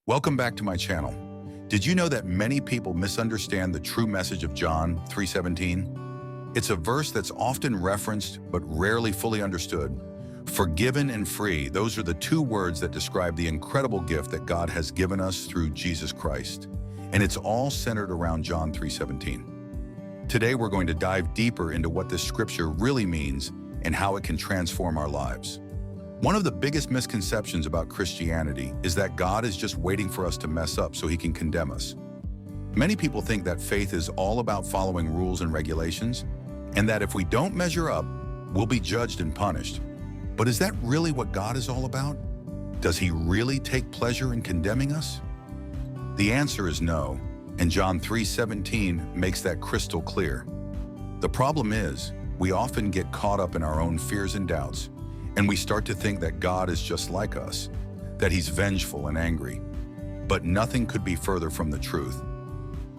Welcome back to my channel. Did you know that many people misunderstand the true message of John 3:17? It's a verse that's often referenced but rarely fully understood. Forgiven and free, those are the two words that describe the incredible gift that God has given us through Jesus Christ. And it's all centered around John 3:17. Today we're going to dive deeper into what this scripture really means and how it can transform our lives. One of the biggest misconceptions about Christianity is that God is just waiting for us to mess up so he can condemn us. Many people think that faith is all about following rules and regulations, and that if we don't measure up, we'll be judged and punished. But is that really what God is all about? Does he really take pleasure in condemning us? The answer is no, and John 3:17 makes that crystal clear. The problem is, we often get caught up in our own fears and doubts, and we start to think that God is just like us, that he's vengeful and angry. But nothing could be further from the truth.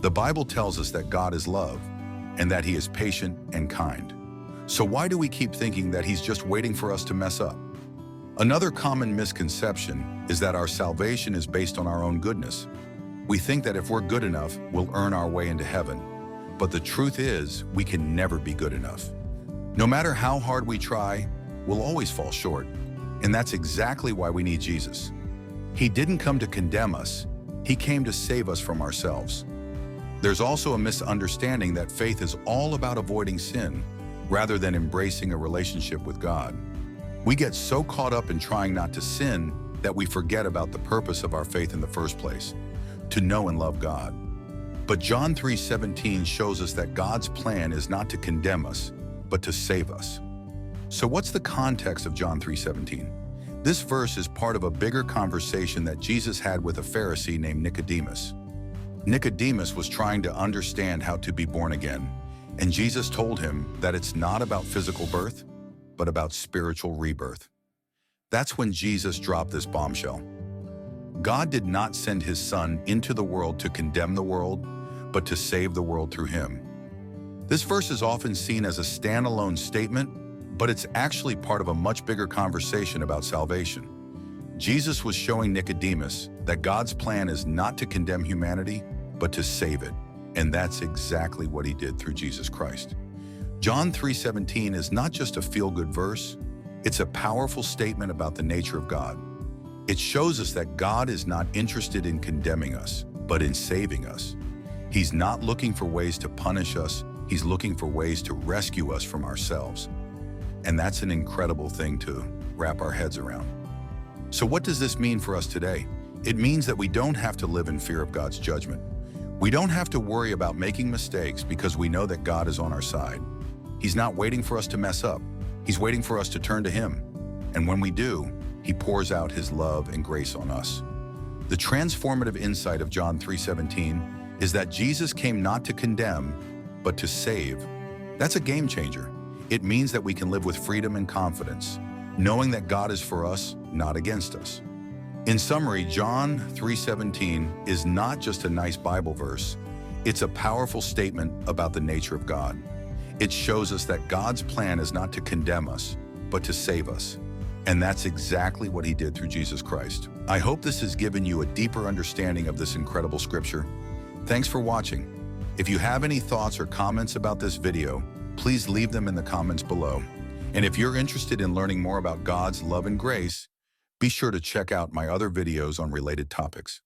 The Bible tells us that God is love, and that he is patient and kind. So why do we keep thinking that he's just waiting for us to mess up? Another common misconception is that our salvation is based on our own goodness. We think that if we're good enough, we'll earn our way into heaven. But the truth is, we can never be good enough. No matter how hard we try, we'll always fall short. And that's exactly why we need Jesus. He didn't come to condemn us. He came to save us from ourselves. There's also a misunderstanding that faith is all about avoiding sin, rather than embracing a relationship with God. We get so caught up in trying not to sin that we forget about the purpose of our faith in the first place, to know and love God. But John 3:17 shows us that God's plan is not to condemn us, but to save us. So what's the context of John 3:17? This verse is part of a bigger conversation that Jesus had with a Pharisee named Nicodemus. Nicodemus was trying to understand how to be born again, and Jesus told him that it's not about physical birth, but about spiritual rebirth. That's when Jesus dropped this bombshell. God did not send his son into the world to condemn the world, but to save the world through him. This verse is often seen as a standalone statement, but it's actually part of a much bigger conversation about salvation. Jesus was showing Nicodemus that God's plan is not to condemn humanity, but to save it. And that's exactly what he did through Jesus Christ. John 3:17 is not just a feel-good verse, it's a powerful statement about the nature of God. It shows us that God is not interested in condemning us, but in saving us. He's not looking for ways to punish us, he's looking for ways to rescue us from ourselves. And that's an incredible thing to wrap our heads around. So what does this mean for us today? It means that we don't have to live in fear of God's judgment. We don't have to worry about making mistakes because we know that God is on our side. He's not waiting for us to mess up. He's waiting for us to turn to him. And when we do, he pours out his love and grace on us. The transformative insight of John 3:17 is that Jesus came not to condemn, but to save. That's a game changer. It means that we can live with freedom and confidence, knowing that God is for us, not against us. In summary, John 3:17 is not just a nice Bible verse. It's a powerful statement about the nature of God. It shows us that God's plan is not to condemn us, but to save us. And that's exactly what he did through Jesus Christ. I hope this has given you a deeper understanding of this incredible scripture. Thanks for watching. If you have any thoughts or comments about this video, please leave them in the comments below. And if you're interested in learning more about God's love and grace, be sure to check out my other videos on related topics.